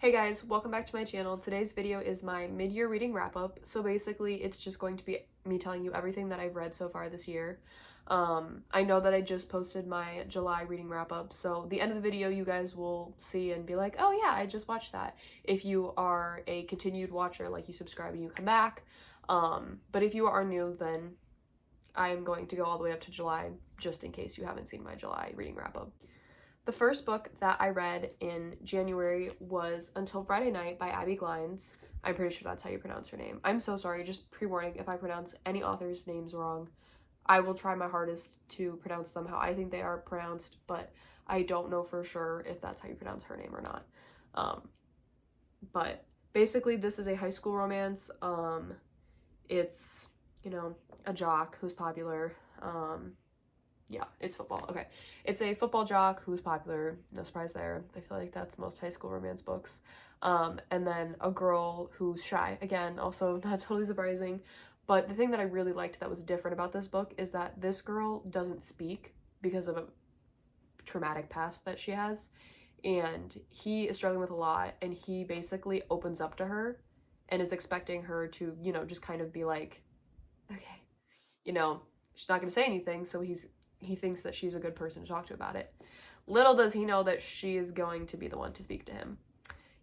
Hey guys, welcome back to my channel. Today's video is my mid-year reading wrap-up. So basically, it's just going to be me telling you everything that I've read so far this year. I know that I just posted my July reading wrap-up, so the end of the video you guys will see and be like, oh yeah, I just watched that. If you are a continued watcher, like you subscribe and you come back. But if you are new, then I'm going to go all the way up to July, just in case you haven't seen my July reading wrap-up. The first book that I read in January was Until Friday Night by Abby Glines. I'm pretty sure that's how you pronounce her name. I'm so sorry, just pre-warning if I pronounce any author's names wrong. I will try my hardest to pronounce them how I think they are pronounced, but I don't know for sure if that's how you pronounce her name or not. But basically this is a high school romance. It's, you know, a jock who's popular. Yeah, it's football. Okay. It's a football jock who's popular. No surprise there. I feel like that's most high school romance books. And then a girl who's shy. Again, also not totally surprising. But the thing that I really liked that was different about this book is that this girl doesn't speak because of a traumatic past that she has. And he is struggling with a lot, and he basically opens up to her and is expecting her to, you know, just kind of be like, okay. You know, she's not going to say anything, so he thinks that she's a good person to talk to about it. Little does he know that she is going to be the one to speak to him.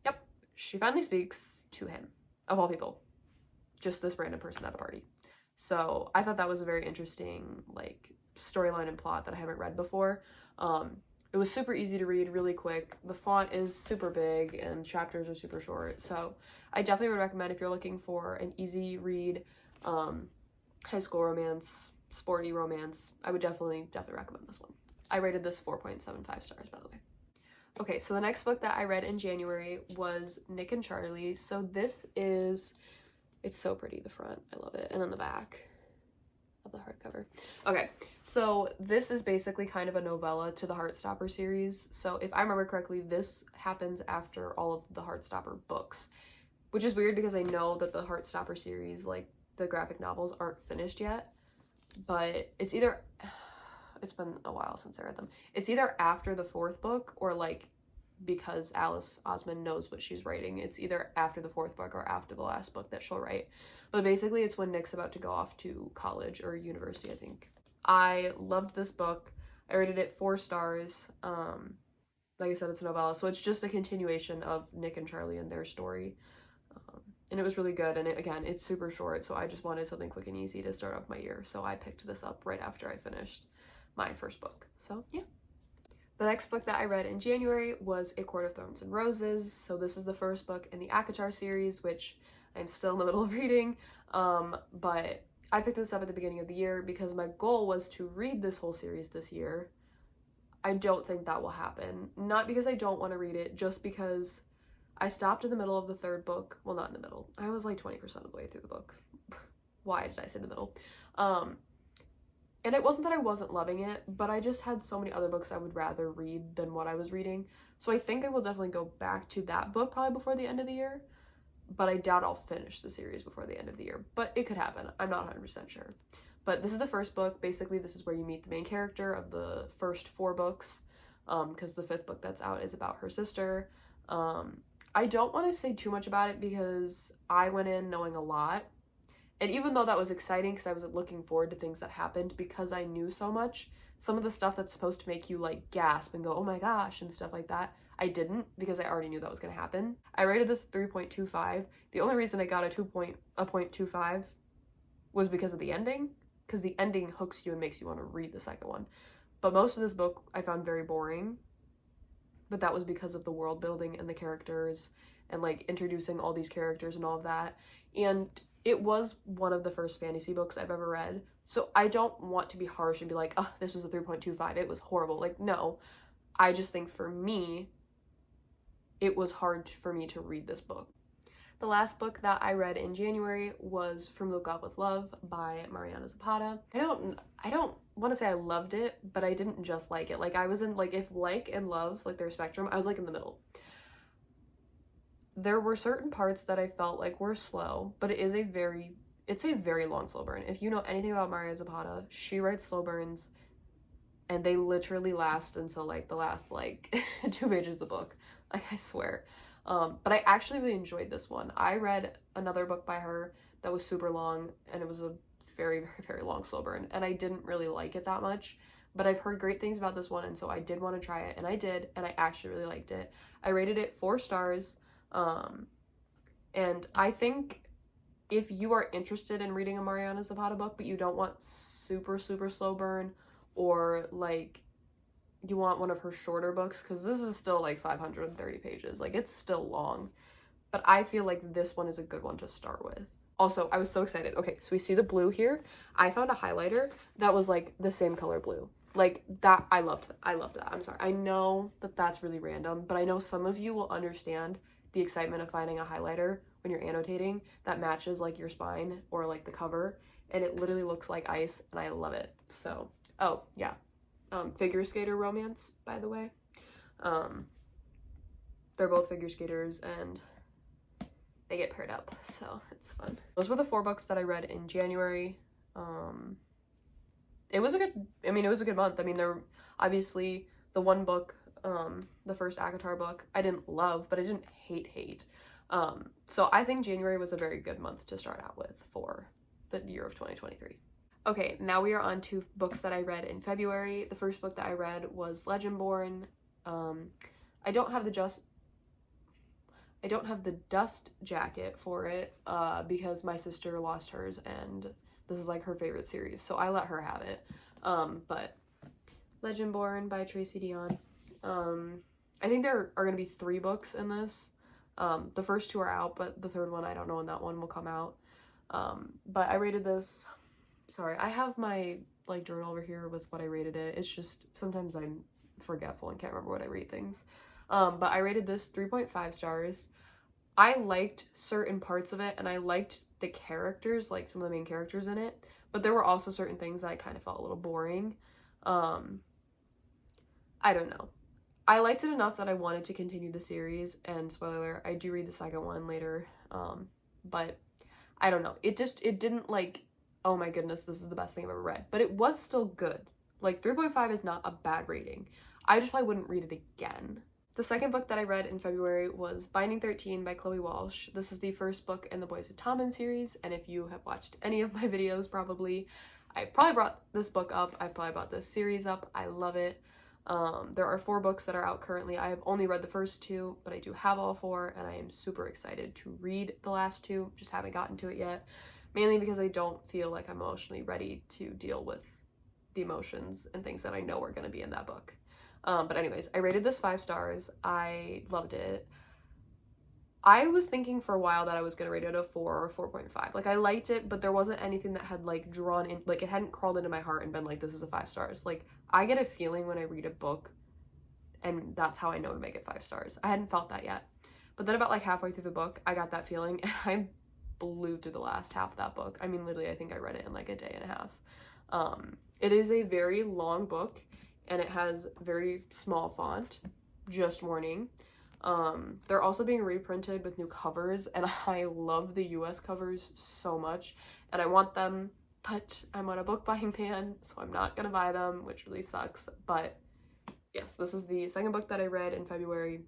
Yep, she finally speaks to him, of all people. Just this random person at a party. So I thought that was a very interesting, like, storyline and plot that I haven't read before. It was super easy to read, really quick. The font is super big and chapters are super short. So I definitely would recommend if you're looking for an easy read, high school romance, sporty romance, I would definitely recommend this one. I rated this 4.75 stars, by the way. Okay, so the next book that I read in January was Nick and Charlie. So this is, it's so pretty, the front, I love it, and then the back of the hardcover. Okay, so this is basically kind of a novella to the Heartstopper series. So if I remember correctly, this happens after all of the Heartstopper books, which is weird because I know that the Heartstopper series, like the graphic novels, aren't finished yet. But it's either, it's been a while since I read them. It's either after the fourth book or like, because Alice Osman knows what she's writing, it's either after the fourth book or after the last book that she'll write. But basically it's when Nick's about to go off to college or university, I think. I loved this book. I rated it 4 stars. Like I said, it's a novella, so it's just a continuation of Nick and Charlie and their story. And it was really good, and again, it's super short, so I just wanted something quick and easy to start off my year, so I picked this up right after I finished my first book. So yeah. The next book that I read in January was A Court of Thorns and Roses. So this is the first book in the ACOTAR series, which I'm still in the middle of reading, but I picked this up at the beginning of the year because my goal was to read this whole series this year. I don't think that will happen. Not because I don't want to read it, just because I stopped in the middle of the third book. Well, not in the middle. I was like 20% of the way through the book. Why did I say the middle? And it wasn't that I wasn't loving it, but I just had so many other books I would rather read than what I was reading. So I think I will definitely go back to that book probably before the end of the year, but I doubt I'll finish the series before the end of the year. But it could happen. I'm not 100% sure. But this is the first book. Basically, this is where you meet the main character of the first 4 books, because the 5th book that's out is about her sister. I don't want to say too much about it because I went in knowing a lot. And even though that was exciting because I was looking forward to things that happened because I knew so much, some of the stuff that's supposed to make you like gasp and go, oh my gosh, and stuff like that, I didn't because I already knew that was going to happen. I rated this 3.25. The only reason I got a 0.25 was because of the ending, because the ending hooks you and makes you want to read the second one. But most of this book I found very boring. But that was because of the world building and the characters and like introducing all these characters and all of that. And it was one of the first fantasy books I've ever read. So I don't want to be harsh and be like, oh, this was a 3.25. It was horrible. Like, no. I just think for me, it was hard for me to read this book. The last book that I read in January was From Look Up With Love by Mariana Zapata. I don't want to say I loved it, but I didn't just like it. Like I was in, like, if like and love, like their spectrum, I was like in the middle. There were certain parts that I felt like were slow, but it's a very long slow burn. If you know anything about Mariana Zapata, she writes slow burns and they literally last until like the last like 2 pages of the book. Like I swear. But I actually really enjoyed this one. I read another book by her that was super long, and it was a very, very, very long slow burn, and I didn't really like it that much. But I've heard great things about this one, and so I did want to try it, and I did, and I actually really liked it. I rated it 4 stars, and I think if you are interested in reading a Mariana Zapata book, but you don't want super, super slow burn, or like you want one of her shorter books, because this is still like 530 pages, like it's still long, but I feel like this one is a good one to start with. Also, I was so excited. Okay, so we see the blue here. I found a highlighter that was like the same color blue. Like that, I loved that. I'm sorry. I know that that's really random, but I know some of you will understand the excitement of finding a highlighter when you're annotating that matches like your spine or like the cover, and it literally looks like ice, and I love it. So, oh yeah. Figure skater romance, by the way. They're both figure skaters, and they get paired up, so it's fun. Those were the 4 books that I read in January. It was a good month. I mean, there obviously the one book, the first ACOTAR book, I didn't love, but I didn't hate. So I think January was a very good month to start out with for the year of 2023. Okay, now we are on to books that I read in February. The first book that I read was Legendborn. I don't have the dust jacket for it because my sister lost hers, and this is like her favorite series, so I let her have it. But Legendborn by Tracy Deonn. I think there are going to be 3 books in this. The first 2 are out, but the third one, I don't know when that one will come out. But I rated this, sorry, I have my like journal over here with what I rated it. It's just sometimes I'm forgetful and can't remember what I rate things. But I rated this 3.5 stars. I liked certain parts of it, and I liked the characters, like some of the main characters in it, but there were also certain things that I kind of felt a little boring. I don't know. I liked it enough that I wanted to continue the series, and spoiler, I do read the second one later, but I don't know. It didn't like, oh my goodness, this is the best thing I've ever read, but it was still good. Like 3.5 is not a bad rating. I just probably wouldn't read it again. The second book that I read in February was Binding 13 by Chloe Walsh. This is the first book in the Boys of Tommen series, and if you have watched any of my videos, I've probably brought this book up. I've probably brought this series up. I love it. There are 4 books that are out currently. I have only read the first 2, but I do have all 4, and I am super excited to read the last 2. Just haven't gotten to it yet, mainly because I don't feel like I'm emotionally ready to deal with the emotions and things that I know are going to be in that book. But anyways, I rated this 5 stars. I loved it. I was thinking for a while that I was going to rate it a 4 or 4.5. Like, I liked it, but there wasn't anything that had, like, drawn in, like, it hadn't crawled into my heart and been like, this is a 5 stars. Like, I get a feeling when I read a book, and that's how I know to make it 5 stars. I hadn't felt that yet. But then about, like, halfway through the book, I got that feeling, and I blew through the last half of that book. I mean, literally, I think I read it in, like, a day and a half. It is a very long book, and it has very small font, just warning. They're also being reprinted with new covers, and I love the US covers so much, and I want them, but I'm on a book buying ban, so I'm not gonna buy them, which really sucks. But yes, this is the second book that I read in February.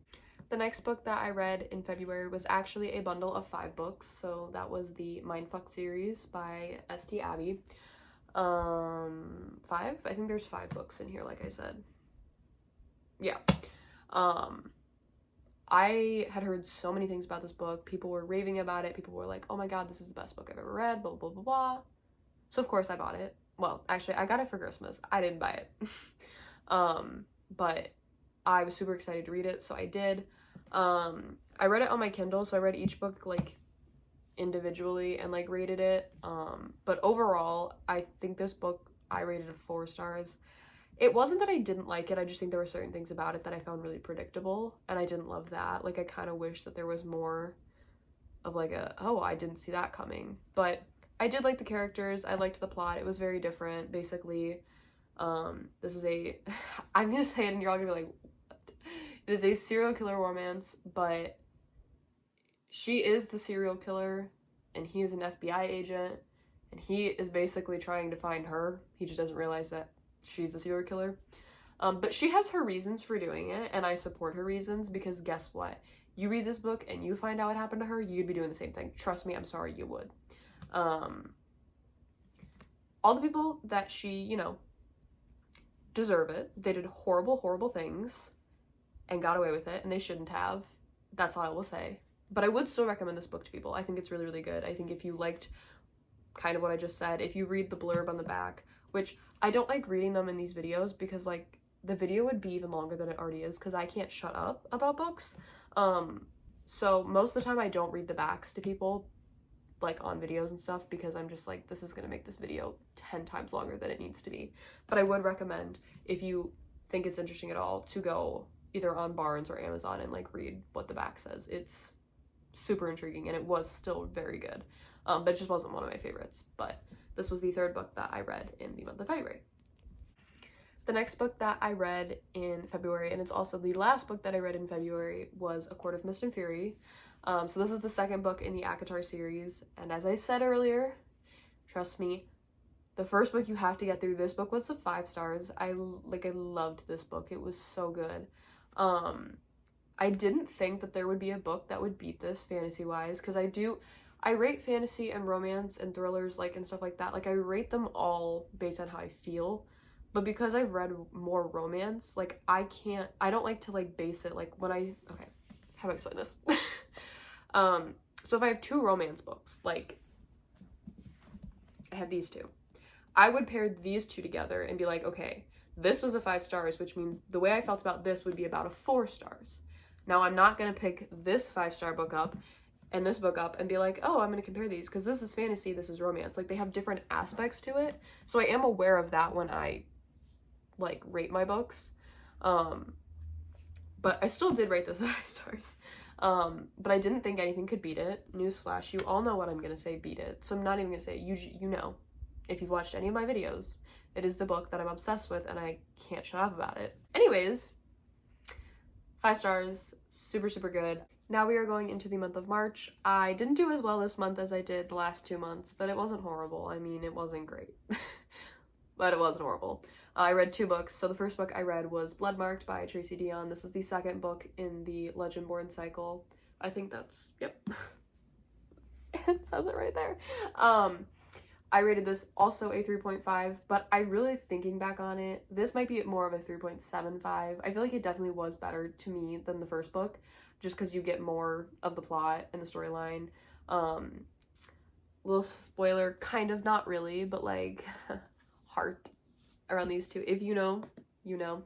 The next book that I read in February was actually a bundle of 5 books, so that was the Mindfuck series by St. Abbey. 5? I think there's 5 books in here, like I said. Yeah. I had heard so many things about this book. People were raving about it. People were like, oh my god, this is the best book I've ever read, blah, blah, blah, blah. So of course I bought it. Well, actually, I got it for Christmas. I didn't buy it. But I was super excited to read it, so I did. I read it on my Kindle, so I read each book, like, individually and, like, rated it. But overall, I think this book, I rated it 4 stars. It wasn't that I didn't like it, I just think there were certain things about it that I found really predictable, and I didn't love that. Like, I kind of wish that there was more of, like, oh, I didn't see that coming. But I did like the characters, I liked the plot, it was very different. Basically, this is I'm gonna say it and you're all gonna be like, what? It is a serial killer romance, but she is the serial killer, and he is an FBI agent, and he is basically trying to find her. He just doesn't realize that she's the serial killer. But she has her reasons for doing it, and I support her reasons, because guess what? you read this book and you find out what happened to her, you'd be doing the same thing. Trust me, I'm sorry, you would. All the people that she, you know, deserve it. They did horrible, horrible things and got away with it, and they shouldn't have. That's all I will say. But I would still recommend this book to people. I think it's really, really good. I think if you liked kind of what I just said, if you read the blurb on the back, which I don't like reading them in these videos because, like, the video would be even longer than it already is because I can't shut up about books. So most of the time I don't read the backs to people, like, on videos and stuff, because I'm just like, this is gonna make this video 10 times longer than it needs to be. But I would recommend, if you think it's interesting at all, to go either on Barnes or Amazon and, like, read what the back says. It's super intriguing, and it was still very good. But it just wasn't one of my favorites. But this was the third book that I read in the month of February. The next book that I read in February, and it's also the last book that I read in February, was A Court of Mist and Fury. So this is the second book in the ACOTAR series, and as I said earlier, trust me, the first book you have to get through. This book was the 5 stars. I loved this book. It was so good. I didn't think that there would be a book that would beat this fantasy-wise, because I rate fantasy and romance and thrillers, like, and stuff like that. Like, I rate them all based on how I feel. But because I've read more romance, like, I don't like to, like, base it, like, okay, how do I explain this? So if I have 2 romance books, like, I have these 2, I would pair these 2 together and be like, okay, this was a 5 stars, which means the way I felt about this would be about a 4 stars. Now, I'm not going to pick this 5-star book up and this book up and be like, oh, I'm going to compare these, because this is fantasy, this is romance. Like, they have different aspects to it. So I am aware of that when I, like, rate my books. But I still did rate this 5 stars. But I didn't think anything could beat it. Newsflash, you all know what I'm going to say, beat it. So I'm not even going to say it. You know, if you've watched any of my videos, it is the book that I'm obsessed with, and I can't shut up about it. Anyways, 5 stars, super, super good. Now we are going into the month of March. I didn't do as well this month as I did the last 2 months, but it wasn't horrible. I mean, it wasn't great, but it wasn't horrible. I read 2 books. So the first book I read was Bloodmarked by Tracy Deonn. This is the second book in the Legendborn cycle. I think that's, yep. It says it right there. I rated this also a 3.5, but I really, thinking back on it, this might be more of a 3.75. I feel like it definitely was better to me than the first book, just because you get more of the plot and the storyline. Little spoiler, kind of, not really, but, like, heart around these 2. If you know, you know.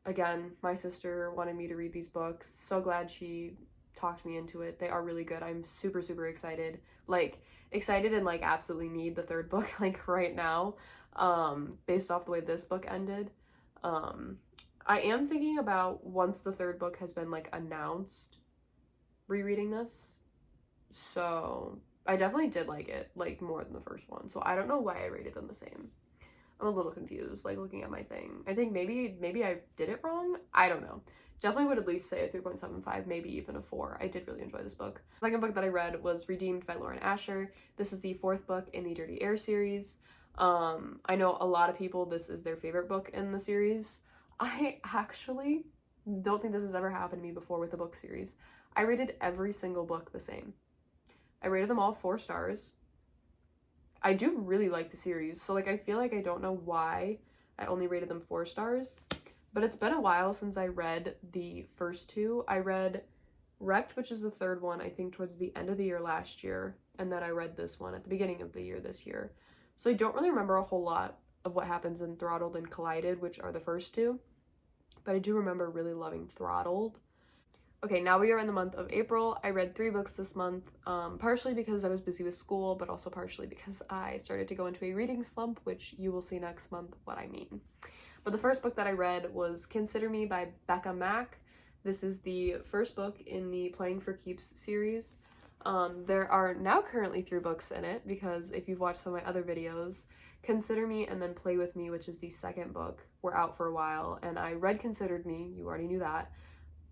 Again, my sister wanted me to read these books. So glad she talked me into it. They are really good. I'm super, super excited. Like, excited and, like, absolutely need the third book, like, right now, based off the way this book ended. I am thinking about, once the third book has been, like, announced, rereading this. So I definitely did like it, like, more than the first one. So I don't know why I rated them the same. I'm a little confused, like, looking at my thing. I think maybe I did it wrong. I don't know. Definitely would at least say a 3.75, maybe even a 4. I did really enjoy this book. The second book that I read was Redeemed by Lauren Asher. This is the 4th book in the Dirty Air series. I know a lot of people, this is their favorite book in the series. I actually don't think this has ever happened to me before with the book series. I rated every single book the same. I rated them all 4 stars. I do really like the series, so, like, I feel like I don't know why I only rated them 4 stars. But it's been a while since I read the first 2. I read Wrecked, which is the 3rd one, I think towards the end of the year last year. And then I read this one at the beginning of the year this year. So I don't really remember a whole lot of what happens in Throttled and Collided, which are the first 2. But I do remember really loving Throttled. Okay, now we are in the month of April. I read 3 books this month, partially because I was busy with school, but also partially because I started to go into a reading slump, which you will see next month what I mean. But the first book that I read was Consider Me by Becca Mack. This is the first book in the Playing for Keeps series. There are now currently 3 books in it, because if you've watched some of my other videos, Consider Me and then Play With Me, which is the second book, were out for a while, and I read Considered Me, you already knew that,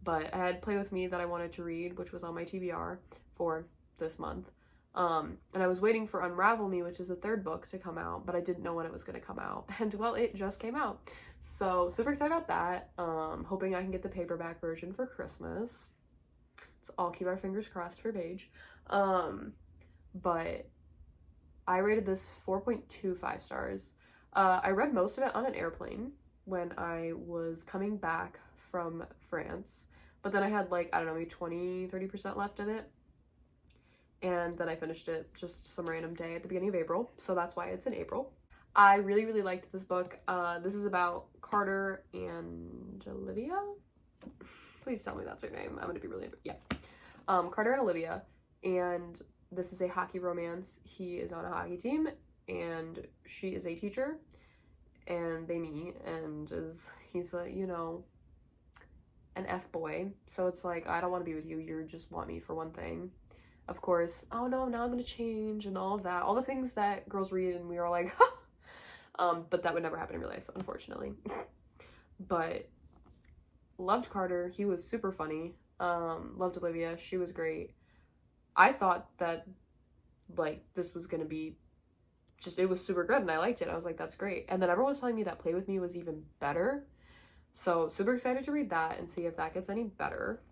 but I had Play With Me that I wanted to read, which was on my TBR for this month. And I was waiting for Unravel Me, which is the third book, to come out, but I didn't know when it was going to come out. And well, it just came out. So super excited about that. Hoping I can get the paperback version for Christmas. So I'll keep our fingers crossed for Paige. But I rated this 4.25 stars. I read most of it on an airplane when I was coming back from France. But then I had like, I don't know, maybe 20-30% left of it. And then I finished it just some random day at the beginning of April. So that's why it's in April. I really, really liked this book. This is about Carter and Olivia. Please tell me that's her name. I'm gonna be really, yeah. Carter and Olivia. And this is a hockey romance. He is on a hockey team and she is a teacher. And they meet and he's a, you know, an F-boy. So it's like, I don't want to be with you. You just want me for one thing. Of course, oh no, now I'm gonna change and all of that. All the things that girls read and we are like, but that would never happen in real life, unfortunately. But loved Carter. He was super funny. Loved Olivia. She was great. I thought that, like, this was gonna be just, it was super good and I liked it. I was like, that's great. And then everyone was telling me that Play With Me was even better. So super excited to read that and see if that gets any better.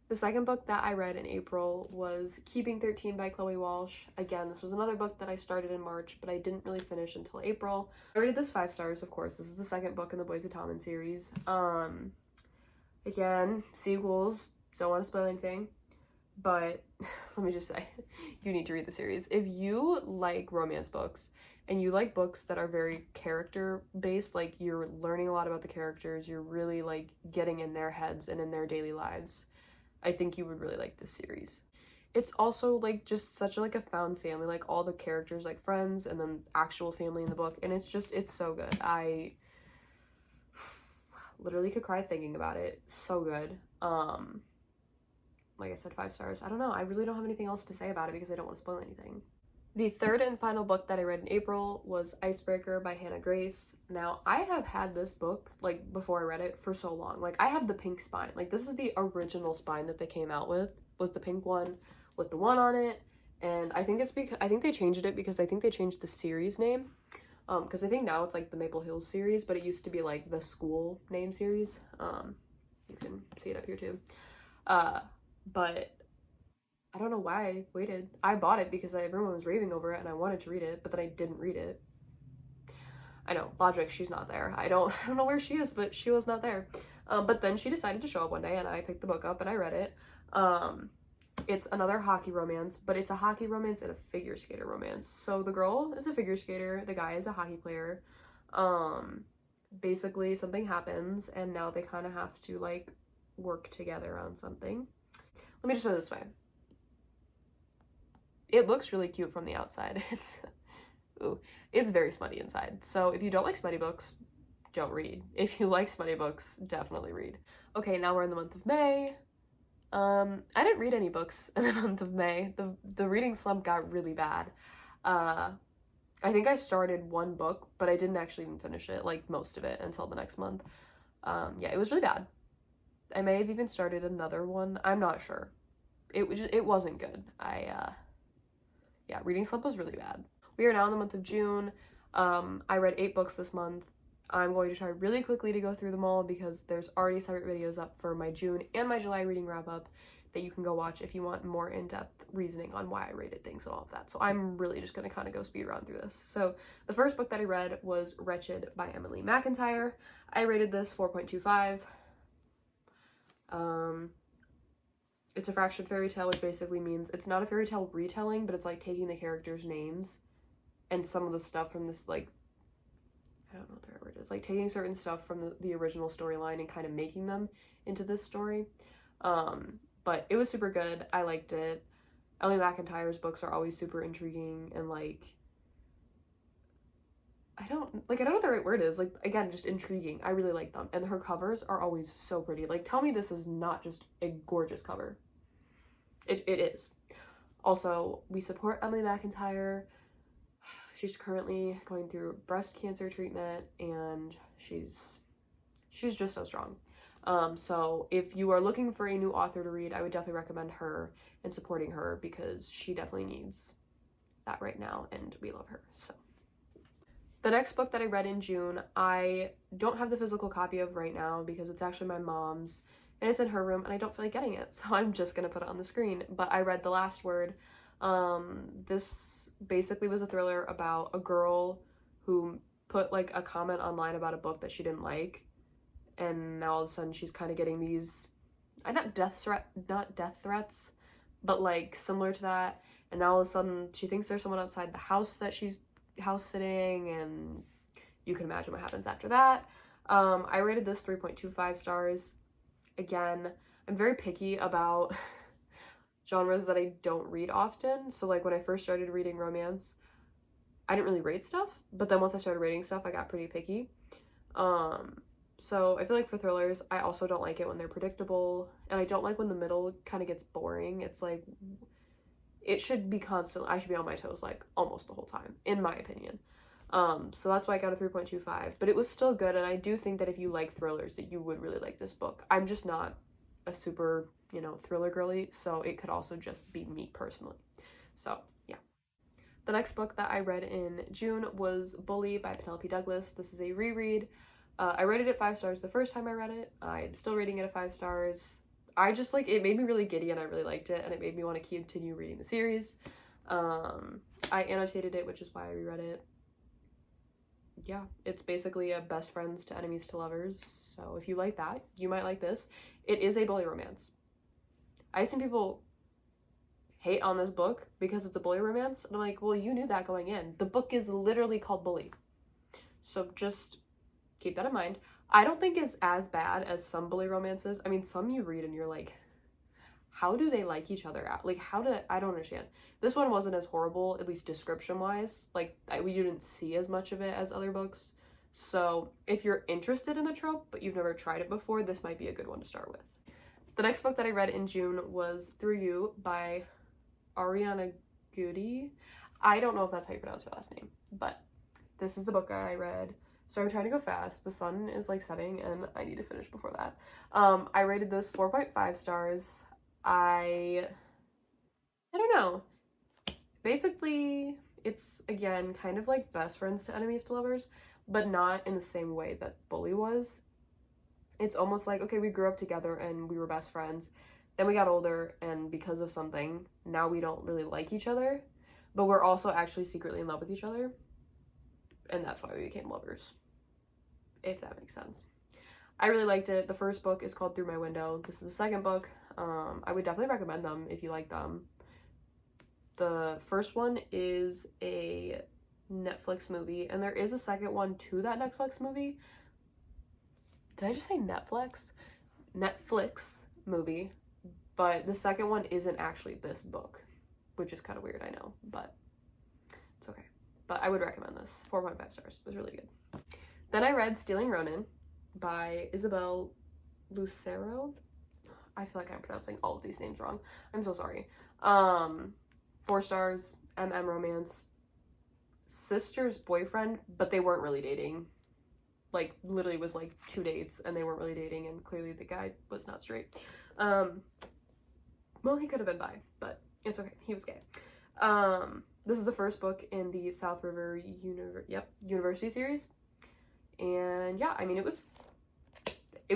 The second book that I read in April was Keeping 13 by Chloe Walsh. Again, this was another book that I started in March, but I didn't really finish until April. I rated this 5 stars, of course. This is the second book in the Boys of Tommen series. Again, sequels, don't want to spoil anything, but let me just say, you need to read the series. If you like romance books and you like books that are very character-based, like you're learning a lot about the characters, you're really like getting in their heads and in their daily lives, I think you would really like this series. It's also like just such like a found family, like all the characters like friends and then actual family in the book, and it's so good. I literally could cry thinking about it. So good. Like I said, 5 stars. I don't know, I really don't have anything else to say about it because I don't want to spoil anything. The third and final book that I read in April was Icebreaker by Hannah Grace. Now, I have had this book, like, before I read it for so long. Like, I have the pink spine. Like, this is the original spine that they came out with, was the pink one with the 1 on it. And I think it's because, I think they changed it because I think they changed the series name. Because I think now it's, like, the Maple Hills series, but it used to be, like, the school name series. You can see it up here, too. But I don't know why I waited. I bought it because everyone was raving over it and I wanted to read it, but then I didn't read it. I know, logic, she's not there. I don't know where she is, but she was not there. But then she decided to show up one day and I picked the book up and I read it. It's another hockey romance, but it's a hockey romance and a figure skater romance. So the girl is a figure skater, the guy is a hockey player. Basically something happens and now they kind of have to like work together on something. Let me just put it this way. It looks really cute from the outside. It's very smutty inside. So if you don't like smutty books, don't read. If you like smutty books, definitely read. Okay, now we're in the month of May. I didn't read any books in the month of May. The reading slump got really bad. I think I started 1 book, but I didn't actually even finish it, like most of it, until the next month. Yeah, it was really bad. I may have even started another one. I'm not sure. It wasn't good. Yeah, reading slump was really bad. We are now in the month of June. I read 8 books this month. I'm going to try really quickly to go through them all because there's already separate videos up for my June and my July reading wrap up that you can go watch if you want more in-depth reasoning on why I rated things and all of that. So I'm really just going to kind of go speed around through this. So the first book that I read was Wretched by Emily McIntyre. I rated this 4.25. It's a fractured fairy tale, which basically means it's not a fairy tale retelling, but it's like taking the characters' names and some of the stuff from this, like, I don't know what the right word is, like taking certain stuff from the original storyline and kind of making them into this story. But it was super good. I liked it. Emily McIntyre's books are always super intriguing and like, I don't know what the right word is. Like, again, just intriguing. I really like them. And her covers are always so pretty. Like, tell me this is not just a gorgeous cover. It is. Also, we support Emily McIntyre. She's currently going through breast cancer treatment and she's just so strong. So if you are looking for a new author to read, I would definitely recommend her and supporting her because she definitely needs that right now, and we love her. So the next book that I read in June, I don't have the physical copy of right now because it's actually my mom's and it's in her room and I don't feel like getting it, so I'm just gonna put it on the screen. But I read The Last Word. This basically was a thriller about a girl who put like a comment online about a book that she didn't like, and now all of a sudden she's kind of getting these not death threats, but like similar to that. And now all of a sudden she thinks there's someone outside the house that she's house sitting, and you can imagine what happens after that. I rated this 3.25 stars. Again, I'm very picky about genres that I don't read often. So like when I first started reading romance, I didn't really rate stuff, but then once I started rating stuff, I got pretty picky. So I feel like for thrillers, I also don't like it when they're predictable, and I don't like when the middle kind of gets boring. It's like, it should be constant. I should be on my toes like almost the whole time, in my opinion. So that's why I got a 3.25, but it was still good, and I do think that if you like thrillers that you would really like this book. I'm just not a super, you know, thriller girly, so it could also just be me personally. So yeah. The next book that I read in June was Bully by Penelope Douglas. This is a reread. I rated it 5 stars the first time I read it. I'm still rating it at 5 stars. I just like, it made me really giddy and I really liked it, and it made me want to continue reading the series. I annotated it, which is why I reread it. Yeah, it's basically a best friends to enemies to lovers, so if you like that, you might like this. It is a bully romance. I've seen people hate on this book because it's a bully romance, and I'm like, well, you knew that going in. The book is literally called Bully, so just keep that in mind. I don't think it's as bad as some bully romances. I mean, some you read and you're like, how do they like each other out? Like, I don't understand. This one wasn't as horrible, at least description-wise. Like, we didn't see as much of it as other books. So if you're interested in the trope, but you've never tried it before, this might be a good one to start with. The next book that I read in June was Through You by Ariana Goody. I don't know if that's how you pronounce her last name, but this is the book I read. So I'm trying to go fast. The sun is like setting and I need to finish before that. I rated this 4.5 stars. I don't know. Basically, it's again kind of like best friends to enemies to lovers, but not in the same way that Bully was. It's almost like, okay, we grew up together and we were best friends. Then we got older, and because of something, now we don't really like each other, but we're also actually secretly in love with each other. And that's why we became lovers, if that makes sense. I really liked it. The first book is called Through My Window. This is the second book. I would definitely recommend them if you like them. The first one is a Netflix movie, and there is a second one to that Netflix movie. Did I just say Netflix? Netflix movie. But the second one isn't actually this book, which is kind of weird, I know, but it's okay. But I would recommend this. 4.5 stars. It was really good. Then I read Stealing Ronan by Isabel Lucero. I feel like I'm pronouncing all of these names wrong. I'm so sorry. 4 stars. romance. Sister's boyfriend, but they weren't really dating. Like, literally was like 2 dates and they weren't really dating, and clearly the guy was not straight. Well, he could have been bi, but it's okay. He was gay. This is the first book in the South River University series. And yeah, I mean, it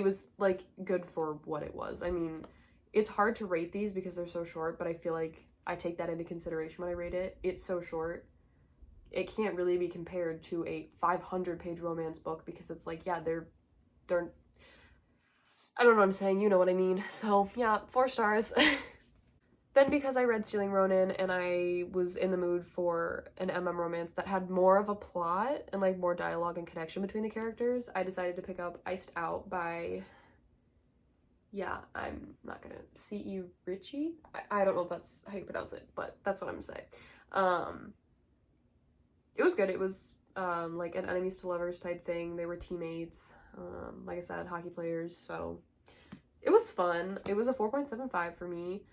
was like good for what it was. I mean, it's hard to rate these because they're so short, but I feel like I take that into consideration when I rate it. It's so short. It can't really be compared to a 500-page romance book because it's like, yeah, they're I don't know what I'm saying, you know what I mean. So yeah, 4 stars. Then because I read Stealing Ronan and I was in the mood for an romance that had more of a plot and like more dialogue and connection between the characters, I decided to pick up Iced Out by, yeah, I'm not gonna, C.E. Ritchie? I don't know if that's how you pronounce it, but that's what I'm gonna say. It was good. It was like an enemies to lovers type thing. They were teammates, like I said, hockey players, so it was fun. It was a 4.75 for me.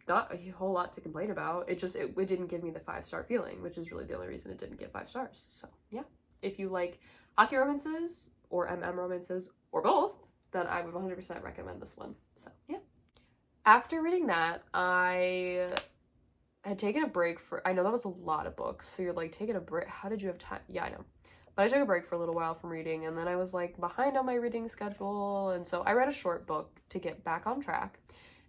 Not a whole lot to complain about. It didn't give me the 5-star feeling, which is really the only reason it didn't get 5 stars. So yeah, if you like hockey romances or romances or both, then I would 100% recommend this one. So, yeah. After reading that, I had taken a break for, I know that was a lot of books, so you're like, taking a break, how did you have time? Yeah, I know. But I took a break for a little while from reading, and then I was like behind on my reading schedule, and so I read a short book to get back on track,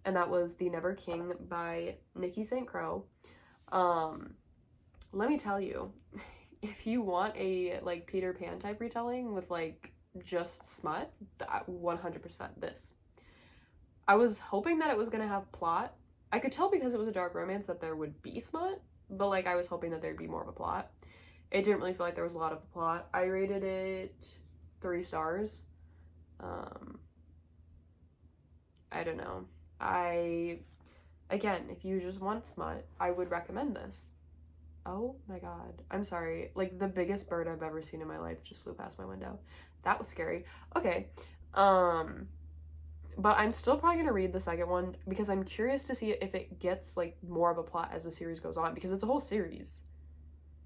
and that was The Never King by Nikki St. Crow. Let me tell you, if you want a like Peter Pan type retelling with like just smut, 100% this. I was hoping that it was gonna have plot. I could tell because it was a dark romance that there would be smut, but like I was hoping that there'd be more of a plot. It didn't really feel like there was a lot of a plot. I rated it 3 stars. I don't know. Again, if you just want smut, I would recommend this. Oh my god. I'm sorry. Like, the biggest bird I've ever seen in my life just flew past my window. That was scary. Okay. But I'm still probably gonna read the second one because I'm curious to see if it gets like more of a plot as the series goes on, because it's a whole series.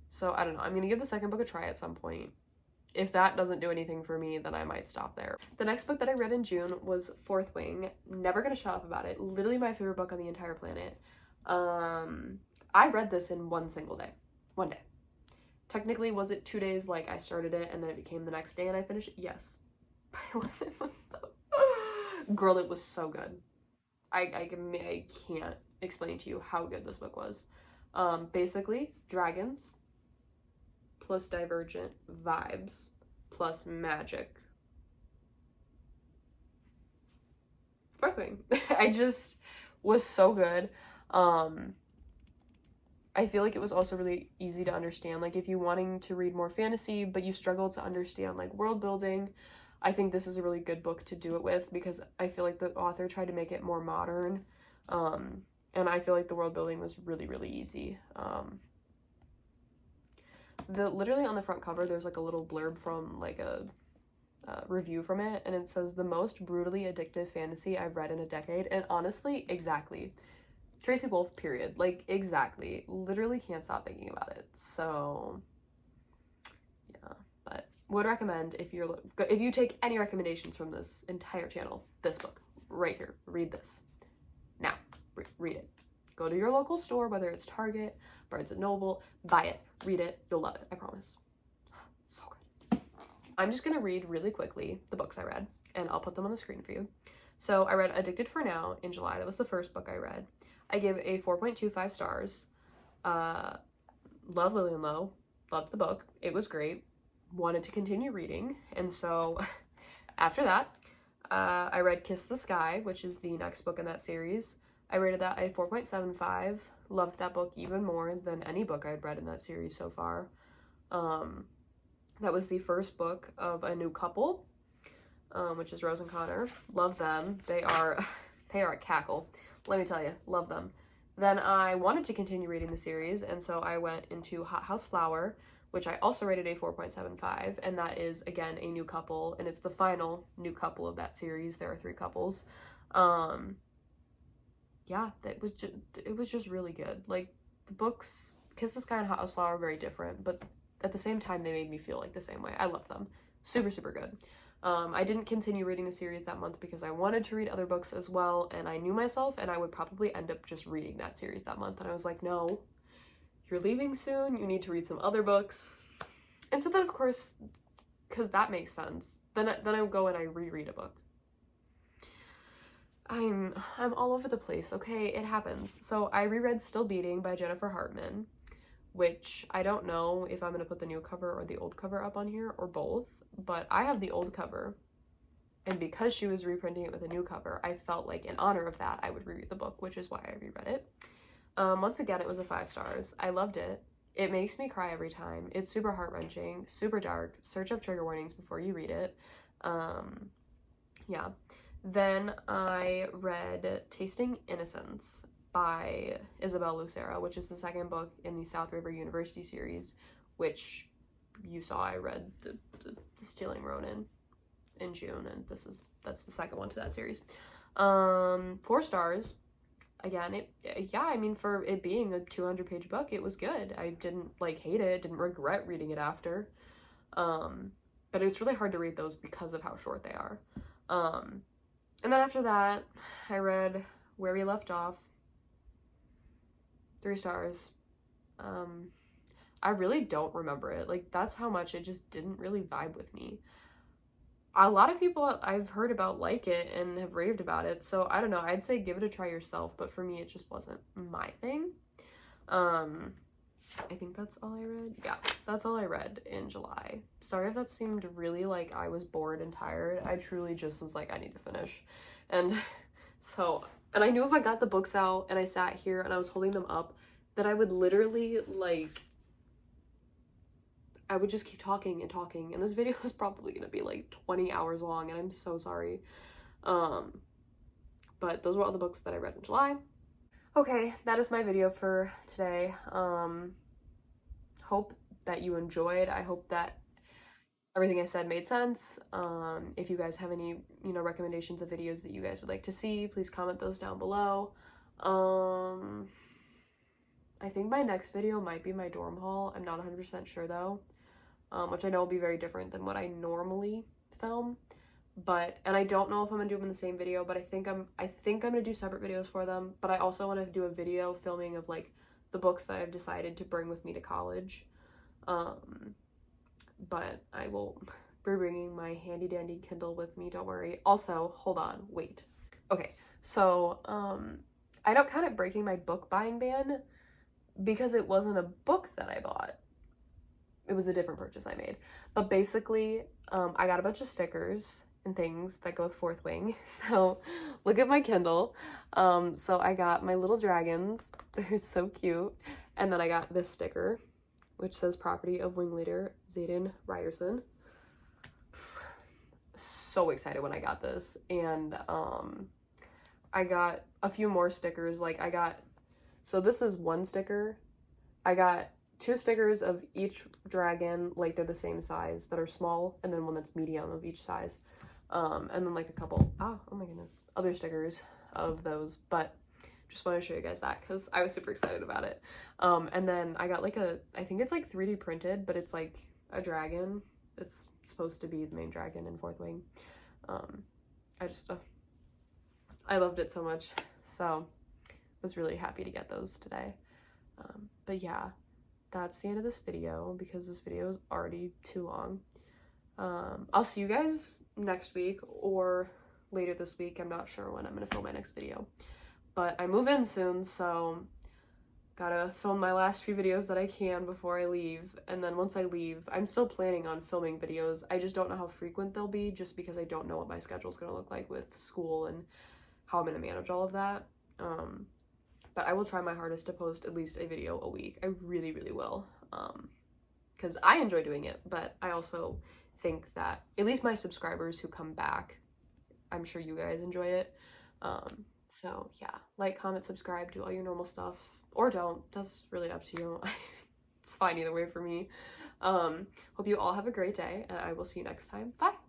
So I don't know. I'm gonna give the second book a try at some point. If that doesn't do anything for me, then I might stop there. The next book that I read in June was Fourth Wing. Never gonna shut up about it. Literally my favorite book on the entire planet. I read this in one single day. One day. Technically, was it 2 days? Like, I started it and then it became the next day and I finished it? Yes. But it was so... Girl, it was so good. I can't explain to you how good this book was. Basically, dragons plus Divergent vibes plus magic. Fourth Wing. I just was so good. I feel like it was also really easy to understand. Like, if you're wanting to read more fantasy, but you struggle to understand, like, world building, I think this is a really good book to do it with, because I feel like the author tried to make it more modern. And I feel like the world building was really, really easy. Literally on the front cover, there's, like, a little blurb from, like, a review from it, and it says, "The most brutally addictive fantasy I've read in a decade." And honestly, exactly. Tracy Wolff, period. Like, exactly. Literally can't stop thinking about it. So, yeah. But would recommend, if you take any recommendations from this entire channel, this book right here. Read this. Now, read it. Go to your local store, whether it's Target, Barnes & Noble, buy it, read it. You'll love it. I promise. So good. I'm just going to read really quickly the books I read, and I'll put them on the screen for you. So I read Addicted for Now in July. That was the first book I read. I gave a 4.25 stars. Love Lillian Lowe. Loved the book. It was great. Wanted to continue reading. And so after that, I read Kiss the Sky, which is the next book in that series. I rated that a 4.75. Loved that book even more than any book I'd read in that series so far. That was the first book of a new couple, which is Rose and Connor. Love them. They are a cackle. Let me tell you, love them. Then I wanted to continue reading the series, and so I went into Hot House Flower, which I also rated a 4.75, and that is, again, a new couple, and it's the final new couple of that series. There are 3 couples. Yeah, it was just really good. Like, the books, Kiss the Sky and Hot House Flower are very different, but at the same time, they made me feel like the same way. I love them. Super, super good. I didn't continue reading the series that month because I wanted to read other books as well, and I knew myself, and I would probably end up just reading that series that month, and I was like, no, you're leaving soon, you need to read some other books. And so then, of course, because that makes sense, then I would go and I reread a book. I'm all over the place, okay? It happens. So I reread Still Beating by Jennifer Hartman, which I don't know if I'm going to put the new cover or the old cover up on here, or both, but I have the old cover, and because she was reprinting it with a new cover, I felt like in honor of that, I would reread the book, which is why I reread it. Once again, it was a 5 stars. I loved it. It makes me cry every time. It's super heart-wrenching, super dark. Search up trigger warnings before you read it. Yeah. Then I read Tasting Innocence by Isabel Lucero, which is the second book in the South River University series, which you saw I read the Stealing Ronan in June, and that's the second one to that series. 4 stars. Again, I mean, for it being a 200-page book, it was good. I didn't like hate it, didn't regret reading it after. But it's really hard to read those because of how short they are. And then after that, I read Where We Left Off. 3 stars. I really don't remember it. Like, that's how much it just didn't really vibe with me. A lot of people I've heard about like it and have raved about it, so I don't know. I'd say give it a try yourself, but for me, it just wasn't my thing. I think that's all I read. Yeah, that's all I read in July. Sorry if that seemed really like I was bored and tired. I truly just was like, I need to finish. And so, and I knew if I got the books out and I sat here and I was holding them up, that I would literally like, I would just keep talking and talking, and this video is probably gonna be like 20 hours long, and I'm so sorry. But those were all the books that I read in July. Okay, that is my video for today. Hope that you enjoyed. I hope that everything I said made sense. If you guys have any, recommendations of videos that you guys would like to see, please comment those down below. I think my next video might be my dorm haul. I'm not 100% sure though, which I know will be very different than what I normally film. And I don't know if I'm gonna do them in the same video, but I think I'm gonna do separate videos for them. But I also want to do a video filming of like the books that I've decided to bring with me to college. But I will be bringing my handy dandy Kindle with me, don't worry. Also, hold on, wait. Okay, so I don't count it breaking my book buying ban because it wasn't a book that I bought. It was a different purchase I made. But basically, I got a bunch of stickers and things that go with Fourth Wing. So look at my Kindle. So I got my little dragons. They're so cute. And then I got this sticker, which says property of wing leader Xaden Ryerson. So excited when I got this. And I got a few more stickers. So this is one sticker. I got 2 stickers of each dragon, like they're the same size, that are small, and then one that's medium of each size. And then like a couple, oh my goodness, other stickers of those, but just want to show you guys that because I was super excited about it. And then I got like I think it's like 3D printed, but it's like a dragon. It's supposed to be the main dragon in Fourth Wing. I loved it so much, so was really happy to get those today. But yeah, that's the end of this video because this video is already too long. I'll see you guys next week or later this week. I'm not sure when I'm gonna film my next video, but I move in soon, so gotta film my last few videos that I can before I leave. And then once I leave, I'm still planning on filming videos. I just don't know how frequent they'll be just because I don't know what my schedule's gonna look like with school and how I'm gonna manage all of that. But I will try my hardest to post at least a video a week. I really, really will. Because I enjoy doing it, but I also think that at least my subscribers who come back, I'm sure you guys enjoy it. So yeah, like, comment, subscribe, do all your normal stuff. Or don't. That's really up to you. It's fine either way for me. Hope you all have a great day, and I will see you next time. Bye!